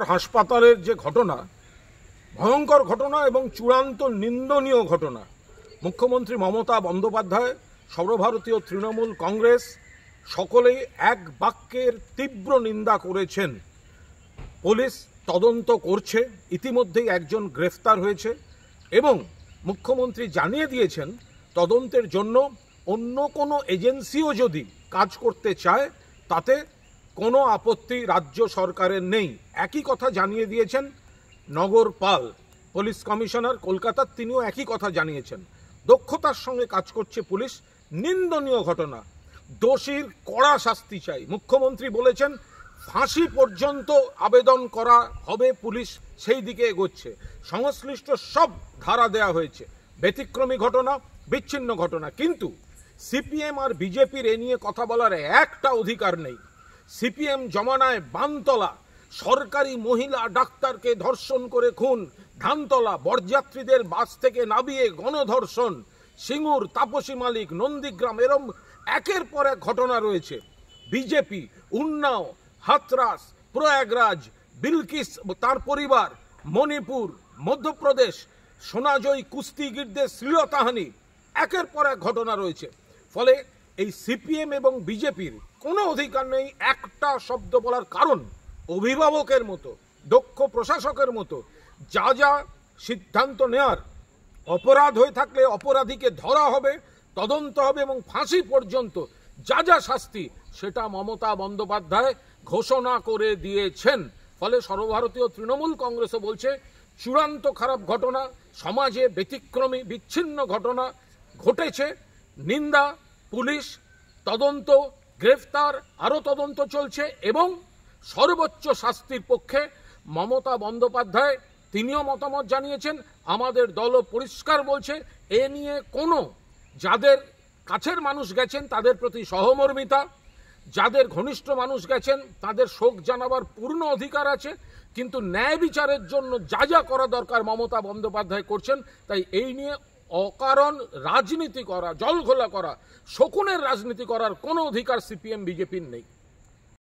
হাসপাতালের যে ঘটনা, ভয়ঙ্কর ঘটনা এবং চূড়ান্ত নিন্দনীয় ঘটনা। মুখ্যমন্ত্রী মমতা বন্দ্যোপাধ্যায়, সর্বভারতীয় তৃণমূল কংগ্রেস সকলেই এক বাক্যের তীব্র নিন্দা করেছেন। পুলিশ তদন্ত করছে, ইতিমধ্যেই একজন গ্রেফতার হয়েছে এবং মুখ্যমন্ত্রী জানিয়ে দিয়েছেন তদন্তের জন্য অন্য কোনো এজেন্সিও যদি কাজ করতে চায় তাতে কোনো আপত্তি রাজ্য সরকারের নেই। একই কথা জানিয়ে দিয়েছেন নগর পাল, পুলিশ কমিশনার কলকাতার, তিনিও একই কথা জানিয়েছেন। দক্ষতার সঙ্গে কাজ করছে পুলিশ। নিন্দনীয় ঘটনা, দোষীর কড়া শাস্তি চাই। মুখ্যমন্ত্রী বলেছেন ফাঁসি পর্যন্ত আবেদন করা হবে, পুলিশ সেই দিকে এগোচ্ছে। সংশ্লিষ্ট সব ধারা দেয়া হয়েছে। ব্যতিক্রমী ঘটনা, বিচ্ছিন্ন ঘটনা, কিন্তু সিপিএম আর বিজেপির এ নিয়ে কথা বলার একটা অধিকার নেই। সিপিএম জমানায় বানতলা সরকারি মহিলা ডাক্তারকে ধর্ষণ করে খুন, ধানতলা বরযাত্রীদের বাস থেকে নামিয়ে গণধর্ষণ, সিঙ্গুর, তাপসী মালিক, নন্দীগ্রাম, এরম একের পর এক ঘটনা রয়েছে। বিজেপি উন্নাও, হাতরাস, প্রয়াগরাজ, বিলকিস তার পরিবার, মণিপুর, মধ্যপ্রদেশ, সোনাজয়ী কুস্তিগিরদের শ্লীলতাহানি, একের পর এক ঘটনা রয়েছে। ফলে এই সিপিএম এবং বিজেপির কোনো অধিকার নেই একটা শব্দ বলার। কারণ অভিভাবকের মতো, দক্ষ প্রশাসকের মতো যা যা সিদ্ধান্ত নেয়ার, অপরাধ হয়ে থাকলে অপরাধীকে ধরা হবে, তদন্ত হবে এবং ফাঁসি পর্যন্ত যা যা শাস্তি সেটা মমতা বন্দ্যোপাধ্যায় ঘোষণা করে দিয়েছেন। ফলে সর্বভারতীয় তৃণমূল কংগ্রেসও বলছে চূড়ান্ত খারাপ ঘটনা, সমাজে ব্যতিক্রমী বিচ্ছিন্ন ঘটনা ঘটেছে। নিন্দা, পুলিশ তদন্ত, গ্রেফতার, আরও তদন্ত চলছে এবং সর্বোচ্চ শাস্তির পক্ষে মমতা বন্দ্যোপাধ্যায় তিনিও মতামত জানিয়েছেন। আমাদের দলও পরিষ্কার বলছে এ নিয়ে কোনো, যাদের কাছের মানুষ গেছেন তাদের প্রতি সহমর্মিতা, যাদের ঘনিষ্ঠ মানুষ গেছেন তাদের শোক জানাবার পূর্ণ অধিকার আছে, কিন্তু ন্যায় বিচারের জন্য যা যা করা দরকার মমতা বন্দ্যোপাধ্যায় করছেন। তাই এই নিয়ে অকারণ রাজনীতি করা, জলঘোলা করা, শকুনের রাজনীতি করার কোনো অধিকার সিপিএম বিজেপির নেই।